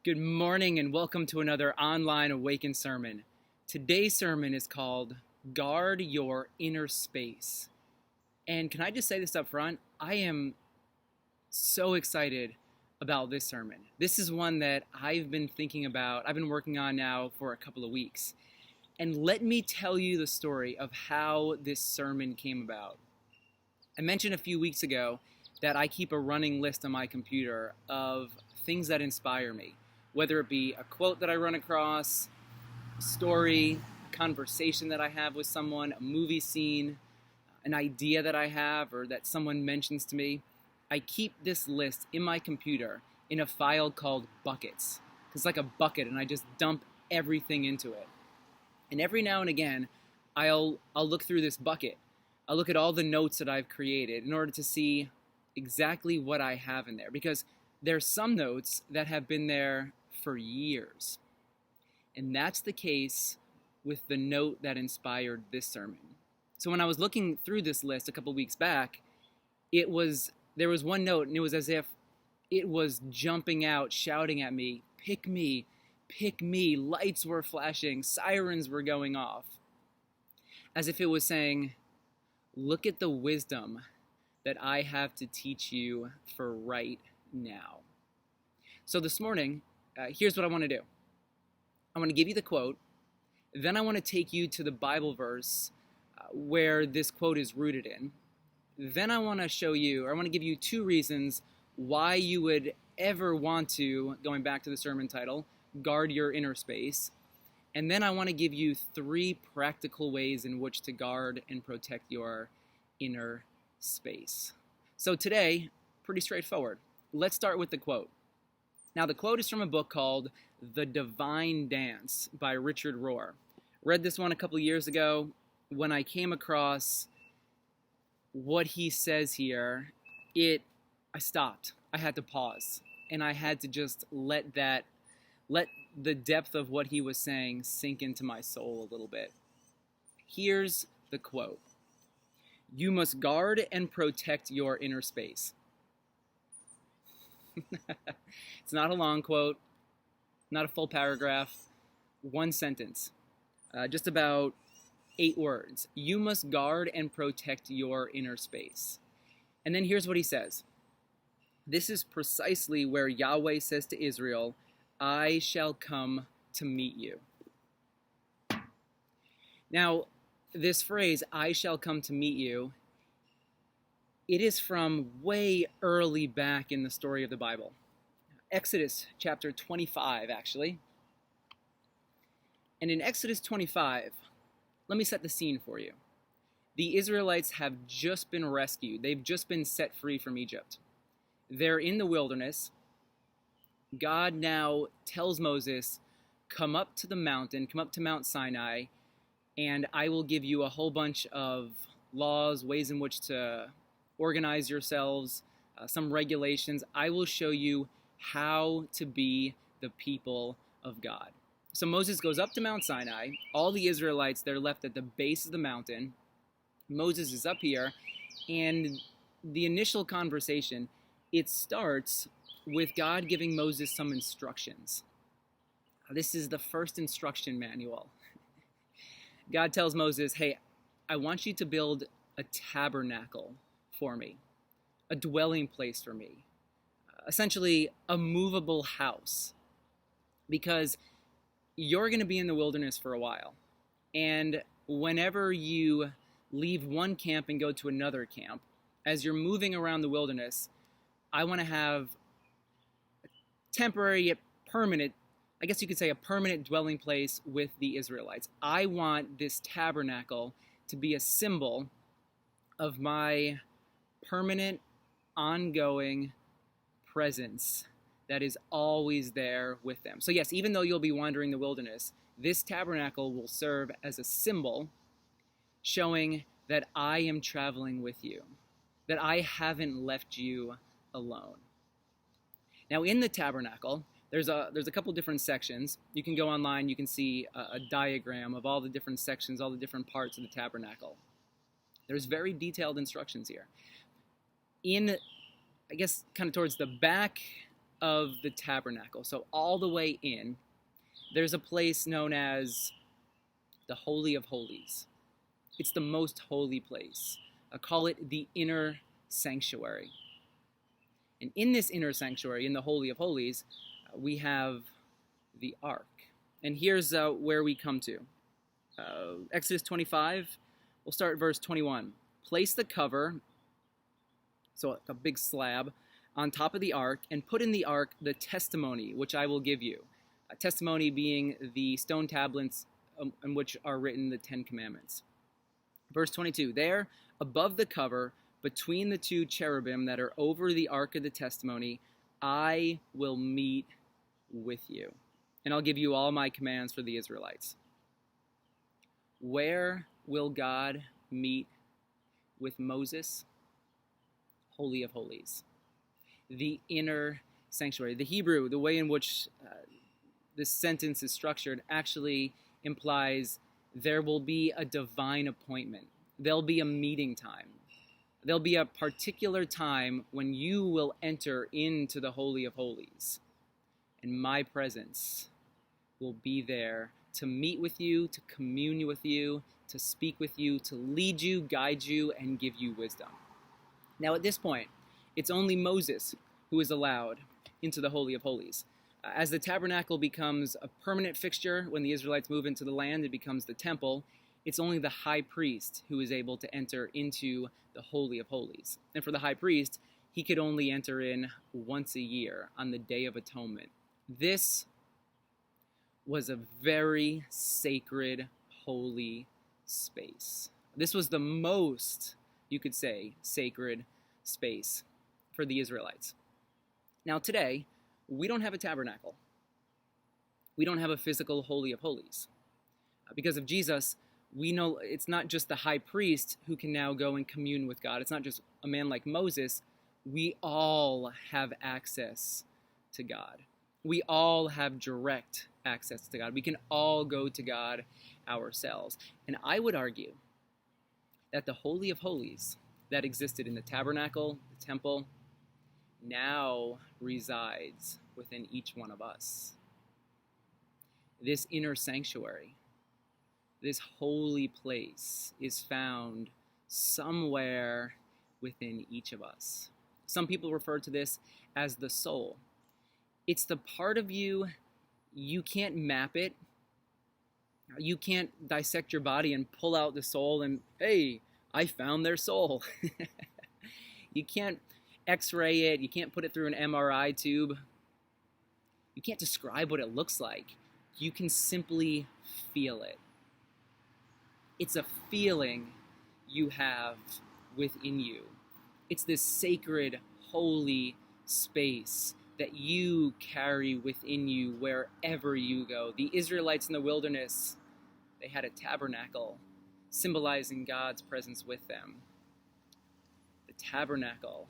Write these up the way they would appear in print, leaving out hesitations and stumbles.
Good morning and welcome to another online Awaken sermon. Today's sermon is called Guard Your Inner Space. And can I just say this up front? I am so excited about this sermon. This is one that I've been thinking about, I've been working on now for a couple of weeks. And let me tell you the story of how this sermon came about. I mentioned a few weeks ago that I keep a running list on my computer of things that inspire me. Whether it be a quote that I run across, a story, a conversation that I have with someone, a movie scene, an idea that I have or that someone mentions to me, I keep this list in my computer in a file called buckets. It's like a bucket and I just dump everything into it. And every now and again, I'll look through this bucket. I'll look at all the notes that I've created in order to see exactly what I have in there. Because there's some notes that have been there for years. And that's the case with the note that inspired this sermon. So when I was looking through this list a couple weeks back, there was one note and it was as if it was jumping out, shouting at me, pick me, pick me. Lights were flashing, sirens were going off. As if it was saying, look at the wisdom that I have to teach you for right now. So this morning, here's what I want to do. I want to give you the quote, then I want to take you to the Bible verse where this quote is rooted in. Then I want to show you, or I want to give you two reasons why you would ever want to, going back to the sermon title, guard your inner space. And then I want to give you three practical ways in which to guard and protect your inner space. So today, pretty straightforward. Let's start with the quote. Now, the quote is from a book called The Divine Dance by Richard Rohr. Read this one a couple years ago. When I came across what he says here, I stopped. I had to pause. And I had to just let the depth of what he was saying sink into my soul a little bit. Here's the quote. You must guard and protect your inner space. It's not a long quote, not a full paragraph, one sentence, just about 8 words. You must guard and protect your inner space. And then here's what he says. This is precisely where Yahweh says to Israel, I shall come to meet you. Now, this phrase, I shall come to meet you, it is from way early back in the story of the Bible. Exodus chapter 25, actually. And in Exodus 25, let me set the scene for you. The Israelites have just been rescued. They've just been set free from Egypt. They're in the wilderness. God now tells Moses, come up to the mountain, come up to Mount Sinai, and I will give you a whole bunch of laws, ways in which to organize yourselves, some regulations. I will show you how to be the people of God. So Moses goes up to Mount Sinai. All the Israelites, they're left at the base of the mountain. Moses is up here, and the initial conversation, it starts with God giving Moses some instructions. This is the first instruction manual. God tells Moses, hey, I want you to build a tabernacle for me, a dwelling place for me, essentially a movable house, because you're going to be in the wilderness for a while. And whenever you leave one camp and go to another camp, as you're moving around the wilderness, I want to have a temporary, permanent, I guess you could say a permanent dwelling place with the Israelites. I want this tabernacle to be a symbol of my permanent, ongoing presence that is always there with them. So yes, even though you'll be wandering the wilderness, this tabernacle will serve as a symbol showing that I am traveling with you, that I haven't left you alone. Now in the tabernacle, there's a couple different sections. You can go online, you can see a diagram of all the different sections, all the different parts of the tabernacle. There's very detailed instructions here. In, I guess, kind of towards the back of the tabernacle, so all the way in, there's a place known as the Holy of Holies. It's the most holy place. I call it the inner sanctuary. And in this inner sanctuary, in the Holy of Holies, we have the Ark. And here's where we come to. Exodus 25, we'll start at verse 21. Place the cover, so a big slab, on top of the ark, and put in the ark the testimony which I will give you. A testimony being the stone tablets in which are written the Ten Commandments. Verse 22, there, above the cover, between the two cherubim that are over the ark of the testimony, I will meet with you, and I'll give you all my commands for the Israelites. Where will God meet with Moses? Holy of Holies. The inner sanctuary. The Hebrew, the way in which this sentence is structured, actually implies there will be a divine appointment. There'll be a meeting time. There'll be a particular time when you will enter into the Holy of Holies, and my presence will be there to meet with you, to commune with you, to speak with you, to lead you, guide you, and give you wisdom. Now at this point, it's only Moses who is allowed into the Holy of Holies. As the tabernacle becomes a permanent fixture, when the Israelites move into the land, it becomes the temple. It's only the high priest who is able to enter into the Holy of Holies. And for the high priest, he could only enter in once a year on the Day of Atonement. This was a very sacred, holy space. This was the most, you could say, sacred space for the Israelites. Now today, we don't have a tabernacle. We don't have a physical Holy of Holies. Because of Jesus, we know it's not just the high priest who can now go and commune with God. It's not just a man like Moses. We all have access to God. We all have direct access to God. We can all go to God ourselves. And I would argue that the Holy of Holies that existed in the tabernacle, the temple, now resides within each one of us. This inner sanctuary, this holy place, is found somewhere within each of us. Some people refer to this as the soul. It's the part of you can't map it. You can't dissect your body and pull out the soul and, hey, I found their soul. You can't X-ray it. You can't put it through an MRI tube. You can't describe what it looks like. You can simply feel it. It's a feeling you have within you. It's this sacred, holy space that you carry within you wherever you go. The Israelites in the wilderness, they had a tabernacle symbolizing God's presence with them. The tabernacle,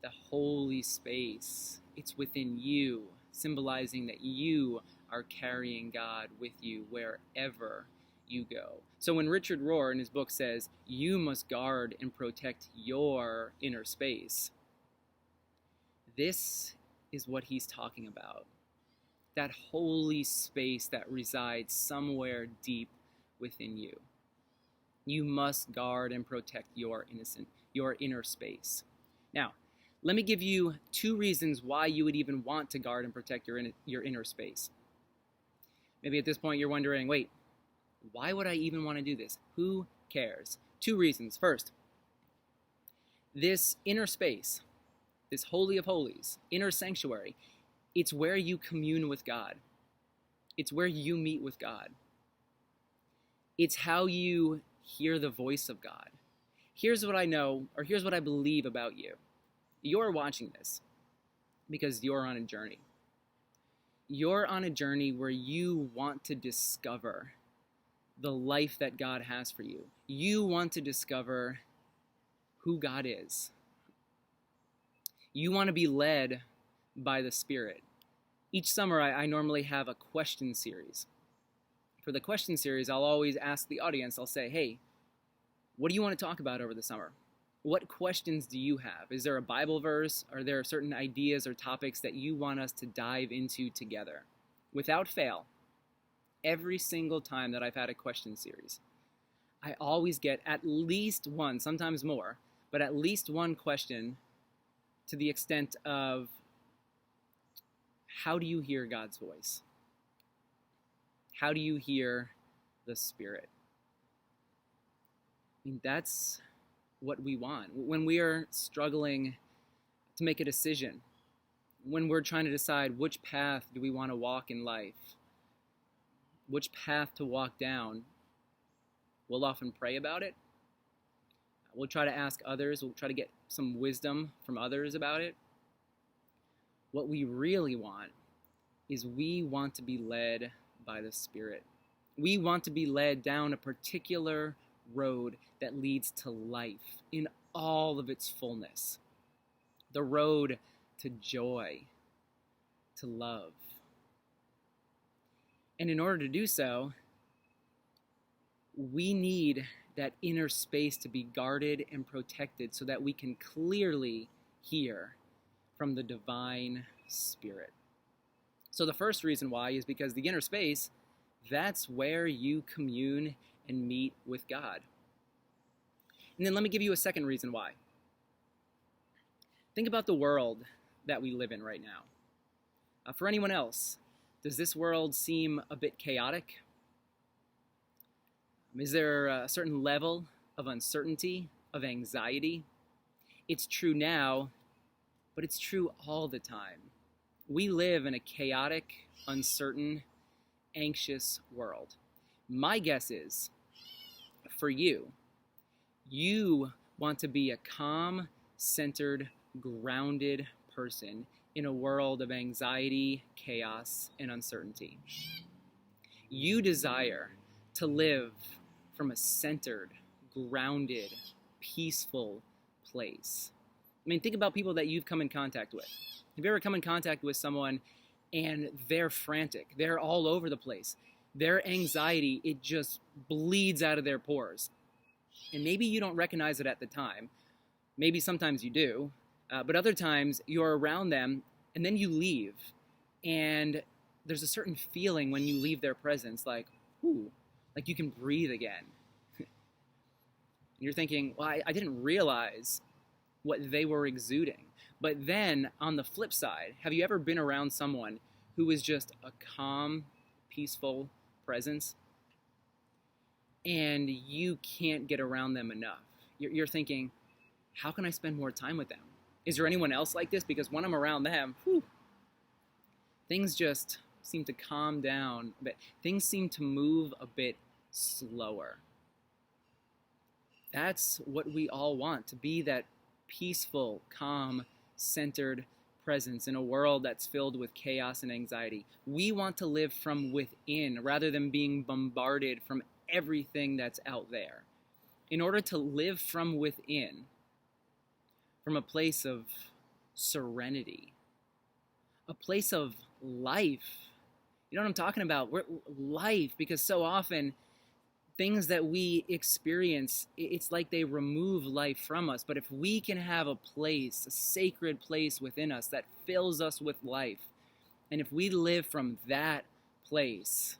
the holy space, it's within you, symbolizing that you are carrying God with you wherever you go. So when Richard Rohr in his book says, you must guard and protect your inner space, this is what he's talking about. That holy space that resides somewhere deep within you. You must guard and protect your inner space. Now, let me give you 2 reasons why you would even want to guard and protect your inner space. Maybe at this point you're wondering, wait, why would I even want to do this? Who cares? 2 reasons. First, this inner space, this Holy of Holies, inner sanctuary, it's where you commune with God. It's where you meet with God. It's how you hear the voice of God. Here's what I know, or here's what I believe about you. You're watching this because you're on a journey. You're on a journey where you want to discover the life that God has for you. You want to discover who God is. You want to be led by the Spirit. Each summer, I normally have a question series. For the question series, I'll always ask the audience, I'll say, hey, what do you want to talk about over the summer? What questions do you have? Is there a Bible verse? Are there certain ideas or topics that you want us to dive into together? Without fail, every single time that I've had a question series, I always get at least one, sometimes more, but at least one question to the extent of, how do you hear God's voice? How do you hear the Spirit? I mean, that's what we want. When we are struggling to make a decision, when we're trying to decide which path do we want to walk in life, which path to walk down, we'll often pray about it. We'll try to ask others. We'll try to get some wisdom from others about it. What we really want is we want to be led by the Spirit. We want to be led down a particular road that leads to life in all of its fullness. The road to joy, to love. And in order to do so, we need that inner space to be guarded and protected so that we can clearly hear from the divine Spirit. So the first reason why is because the inner space, that's where you commune and meet with God. And then let me give you a second reason why. Think about the world that we live in right now. For anyone else, does this world seem a bit chaotic? Is there a certain level of uncertainty, of anxiety? It's true now, but it's true all the time. We live in a chaotic, uncertain, anxious world. My guess is, for you, you want to be a calm, centered, grounded person in a world of anxiety, chaos, and uncertainty. You desire to live from a centered, grounded, peaceful place. I mean, think about people that you've come in contact with. Have you ever come in contact with someone and they're frantic? They're all over the place. Their anxiety, it just bleeds out of their pores. And maybe you don't recognize it at the time. Maybe sometimes you do. But other times you're around them and then you leave. And there's a certain feeling when you leave their presence, like, ooh, like you can breathe again. You're thinking, well, I didn't realize what they were exuding. But then on the flip side, have you ever been around someone who is just a calm, peaceful presence and you can't get around them enough? You're thinking, how can I spend more time with them? Is there anyone else like this? Because when I'm around them, things just seem to calm down a bit. Things seem to move a bit slower. That's what we all want, to be that peaceful, calm, centered presence in a world that's filled with chaos and anxiety. We want to live from within rather than being bombarded from everything that's out there. In order to live from within, from a place of serenity, a place of life. You know what I'm talking about? Life, because so often things that we experience, it's like they remove life from us. But if we can have a place, a sacred place within us that fills us with life, and if we live from that place,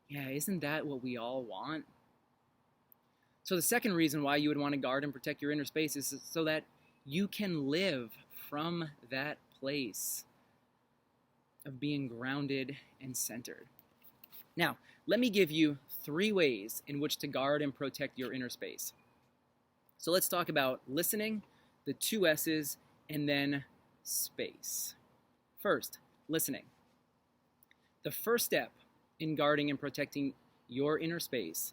yeah, isn't that what we all want? So the second reason why you would want to guard and protect your inner space is so that you can live from that place of being grounded and centered. Now, let me give you 3 ways in which to guard and protect your inner space. So let's talk about listening, the 2 S's, and then space. First, listening. The first step in guarding and protecting your inner space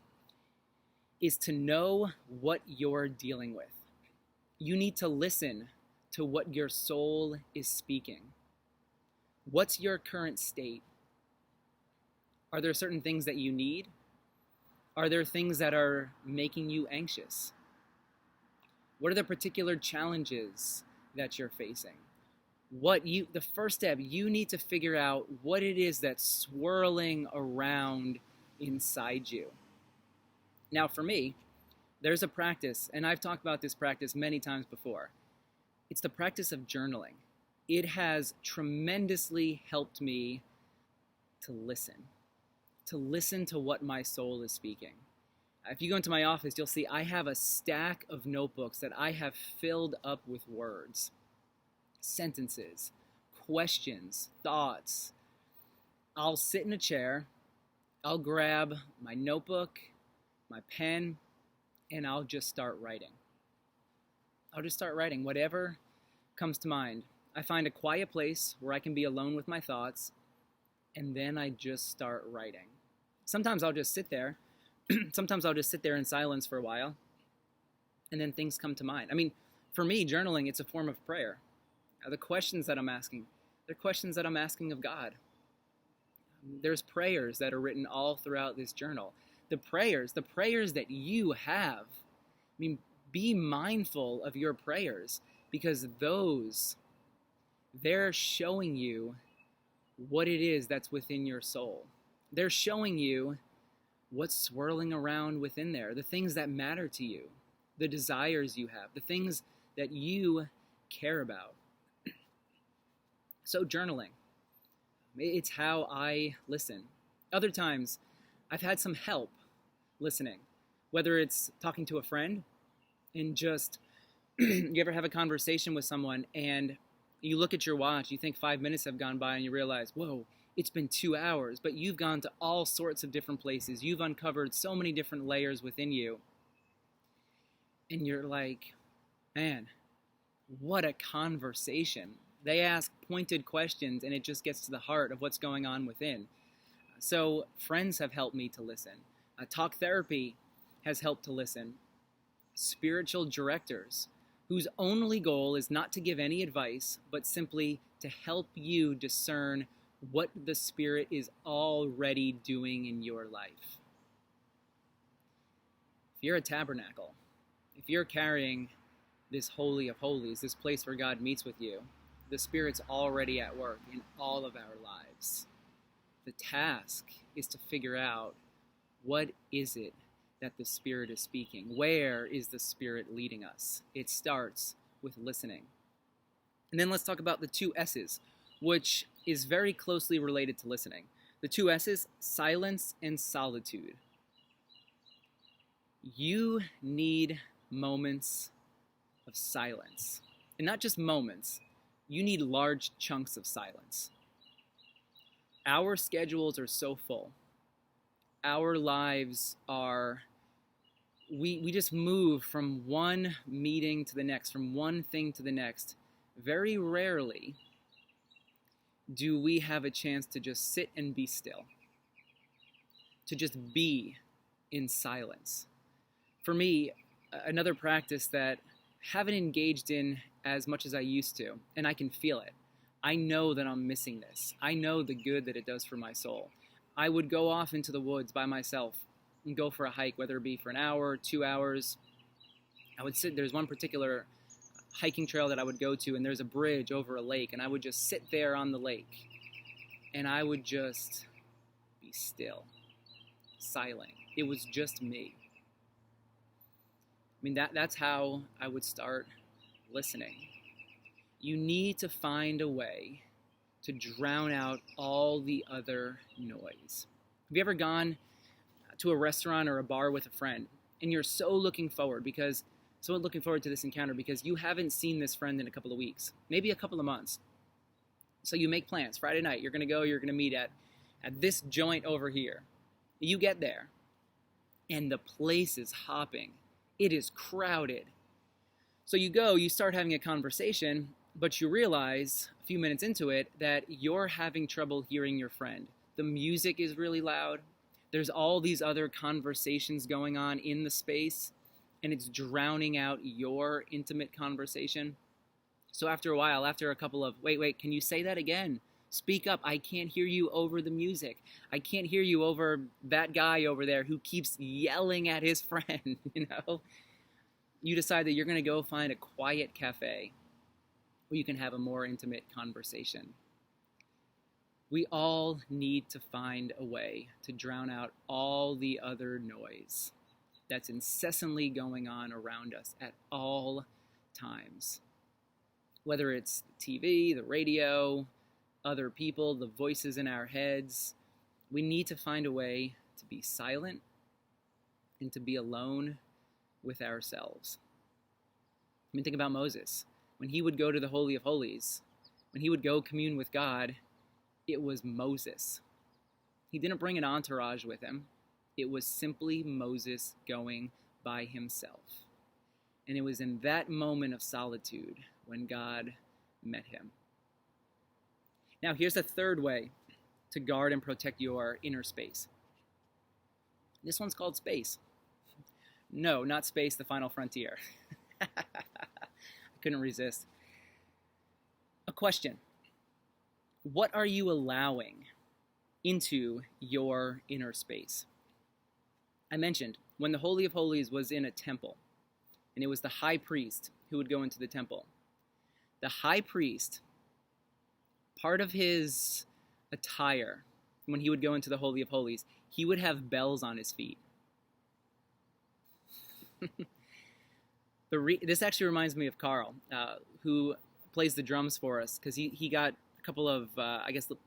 is to know what you're dealing with. You need to listen to what your soul is speaking. What's your current state? Are there certain things that you need? Are there things that are making you anxious? What are the particular challenges that you're facing? The first step, you need to figure out what it is that's swirling around inside you. Now for me, There's a practice, and I've talked about this practice many times before. It's the practice of journaling. It has tremendously helped me to listen to what my soul is speaking. If you go into my office, you'll see I have a stack of notebooks that I have filled up with words, sentences, questions, thoughts. I'll sit in a chair, I'll grab my notebook, my pen, and I'll just start writing. I'll just start writing whatever comes to mind. I find a quiet place where I can be alone with my thoughts, and then I just start writing. Sometimes I'll just sit there. Sometimes I'll just sit there in silence for a while, and then things come to mind. I mean, for me, journaling, it's a form of prayer. The questions that I'm asking, they're questions that I'm asking of God. There's prayers that are written all throughout this journal. The prayers that you have, I mean, be mindful of your prayers, because they're showing you what it is that's within your soul. They're showing you what's swirling around within there, the things that matter to you, the desires you have, the things that you care about. So journaling, it's how I listen. Other times, I've had some help listening, whether it's talking to a friend and just, you ever have a conversation with someone and you look at your watch, you think 5 minutes have gone by and you realize, whoa, it's been 2 hours, but you've gone to all sorts of different places. You've uncovered so many different layers within you. And you're like, man, what a conversation. They ask pointed questions and it just gets to the heart of what's going on within. So friends have helped me to listen. Talk therapy has helped to listen. Spiritual directors whose only goal is not to give any advice, but simply to help you discern what the Spirit is already doing in your life. If you're a tabernacle, if you're carrying this Holy of Holies, this place where God meets with you, the Spirit's already at work in all of our lives. The task is to figure out, what is it that the Spirit is speaking? Where is the Spirit leading us? It starts with listening. And then let's talk about the 2 S's, which is very closely related to listening. The 2 S's, silence and solitude. You need moments of silence. And not just moments, you need large chunks of silence. Our schedules are so full. Our lives are, we just move from one meeting to the next, from one thing to the next. Very rarely do we have a chance to just sit and be still, to just be in silence. For me, another practice that I haven't engaged in as much as I used to, and I can feel it. I know that I'm missing this. I know the good that it does for my soul. I would go off into the woods by myself and go for a hike, whether it be for an hour, 2 hours. I would sit, there's one particular hiking trail that I would go to, and there's a bridge over a lake, and I would just sit there on the lake, and I would just be still, silent. It was just me. I mean, that's how I would start listening. You need to find a way to drown out all the other noise. Have you ever gone to a restaurant or a bar with a friend, and you're so looking forward to this encounter because you haven't seen this friend in a couple of weeks, maybe a couple of months. So you make plans. Friday night, you're going to meet at this joint over here. You get there, and the place is hopping. It is crowded. So you start having a conversation, but you realize a few minutes into it that you're having trouble hearing your friend. The music is really loud. There's all these other conversations going on in the space, and it's drowning out your intimate conversation. So after a while, after a couple of, wait, can you say that again? Speak up. I can't hear you over the music. I can't hear you over that guy over there who keeps yelling at his friend, You decide that you're going to go find a quiet cafe where you can have a more intimate conversation. We all need to find a way to drown out all the other noise. that's incessantly going on around us at all times. Whether it's TV, the radio, other people, the voices in our heads, we need to find a way to be silent and to be alone with ourselves. I mean, think about Moses. When he would go to the Holy of Holies, when he would go commune with God, it was Moses. He didn't bring an entourage with him. It was simply Moses going by himself. And it was in that moment of solitude when God met him. Now, here's a third way to guard and protect your inner space. This one's called space. No, not Space, the Final Frontier. I couldn't resist. A question. What are you allowing into your inner space? I mentioned when the Holy of Holies was in a temple, and it was the high priest who would go into the temple. The high priest, part of his attire, when he would go into the Holy of Holies, he would have bells on his feet. This actually reminds me of Carl, who plays the drums for us, because he got a couple of,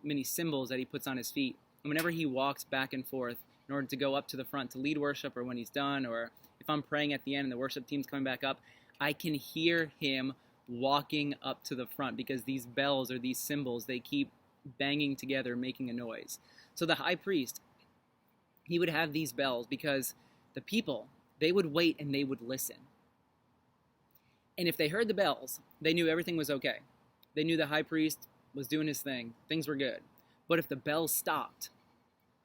mini cymbals that he puts on his feet. And whenever he walks back and forth in order to go up to the front to lead worship, or when he's done, or if I'm praying at the end and the worship team's coming back up, I can hear him walking up to the front because these bells or these cymbals, they keep banging together, making a noise. So the high priest, he would have these bells because the people, they would wait and they would listen. And if they heard the bells, they knew everything was okay. They knew the high priest was doing his thing. Things were good. But if the bells stopped,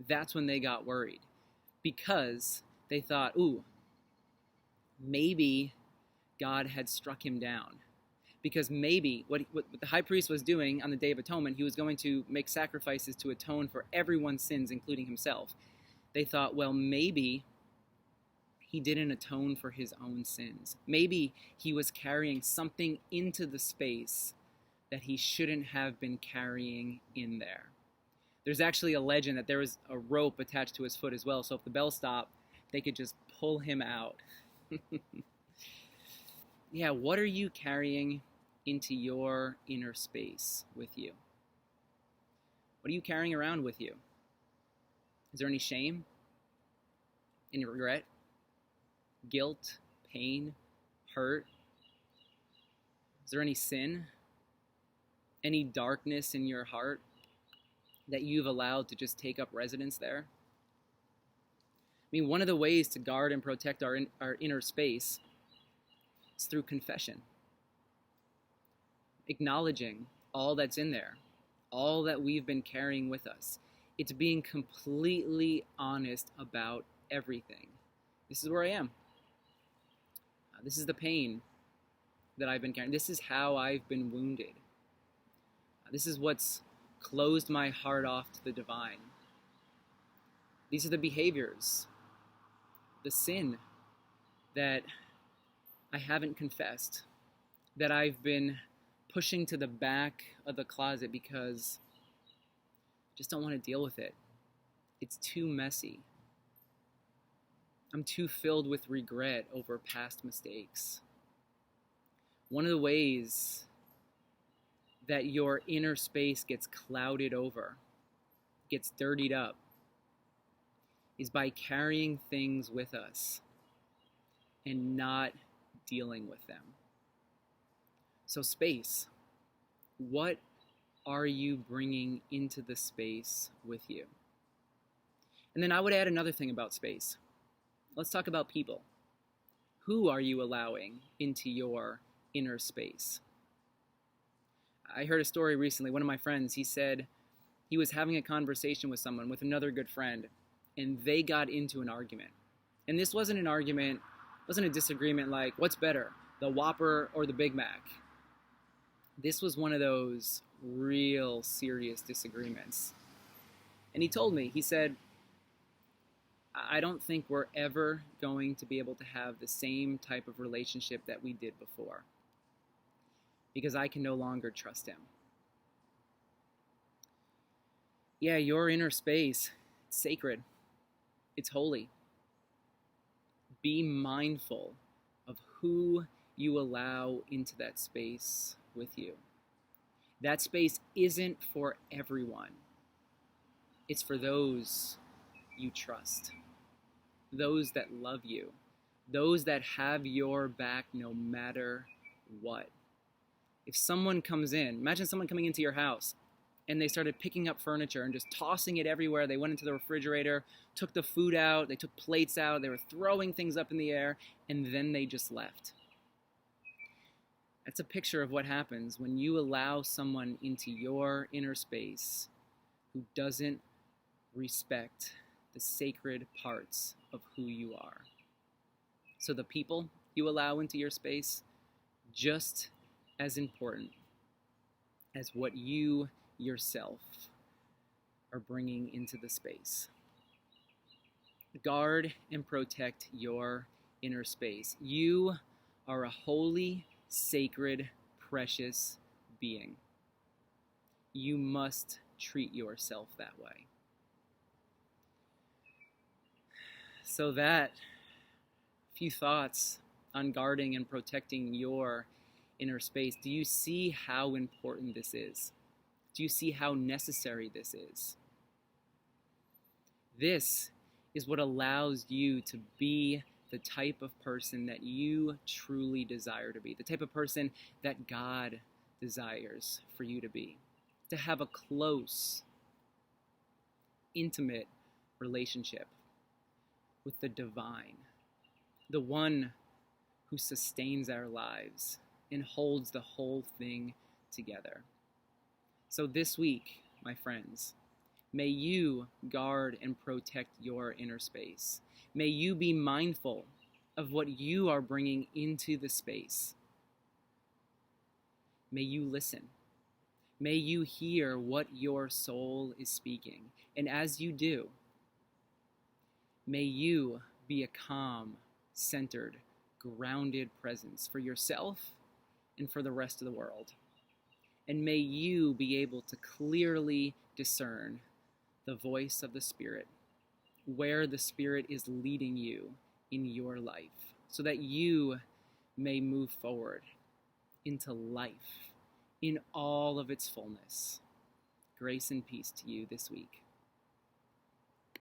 that's when they got worried, because they thought, ooh, maybe God had struck him down. Because maybe what the high priest was doing on the Day of Atonement, he was going to make sacrifices to atone for everyone's sins, including himself. They thought, well, maybe he didn't atone for his own sins. Maybe he was carrying something into the space that he shouldn't have been carrying in there. There's actually a legend that there was a rope attached to his foot as well, so if the bell stopped, they could just pull him out. Yeah, what are you carrying into your inner space with you? What are you carrying around with you? Is there any shame? Any regret? Guilt? Pain? Hurt? Is there any sin? Any darkness in your heart that you've allowed to just take up residence there? I mean, one of the ways to guard and protect our inner space is through confession. Acknowledging all that's in there, all that we've been carrying with us. It's being completely honest about everything. This is where I am. This is the pain that I've been carrying. This is how I've been wounded. This is what's closed my heart off to the divine. These are the behaviors, the sin that I haven't confessed, that I've been pushing to the back of the closet because I just don't want to deal with it. It's too messy. I'm too filled with regret over past mistakes. One of the ways that your inner space gets clouded over, gets dirtied up, is by carrying things with us and not dealing with them. So space, what are you bringing into the space with you? And then I would add another thing about space. Let's talk about people. Who are you allowing into your inner space? I heard a story recently. One of my friends, he said he was having a conversation with someone, with another good friend, and they got into an argument. And this wasn't an argument, wasn't a disagreement like, what's better, the Whopper or the Big Mac? This was one of those real serious disagreements. And he told me, he said, I don't think we're ever going to be able to have the same type of relationship that we did before, because I can no longer trust him. Yeah, your inner space, it's sacred. It's holy. Be mindful of who you allow into that space with you. That space isn't for everyone. It's for those you trust, those that love you, those that have your back no matter what. If someone comes in, imagine someone coming into your house and they started picking up furniture and just tossing it everywhere. They went into the refrigerator, took the food out, they took plates out, they were throwing things up in the air, and then they just left. That's a picture of what happens when you allow someone into your inner space who doesn't respect the sacred parts of who you are. So the people you allow into your space, just as important as what you yourself are bringing into the space. Guard and protect your inner space. You are a holy, sacred, precious being. You must treat yourself that way. So that few thoughts on guarding and protecting your inner space. Do you see how important this is? Do you see how necessary this is? This is what allows you to be the type of person that you truly desire to be, the type of person that God desires for you to be, to have a close, intimate relationship with the divine, the one who sustains our lives and holds the whole thing together. So this week, my friends, may you guard and protect your inner space. May you be mindful of what you are bringing into the space. May you listen. May you hear what your soul is speaking. And as you do, may you be a calm, centered, grounded presence for yourself and for the rest of the world. And may you be able to clearly discern the voice of the Spirit, where the Spirit is leading you in your life, so that you may move forward into life in all of its fullness. Grace and peace to you this week.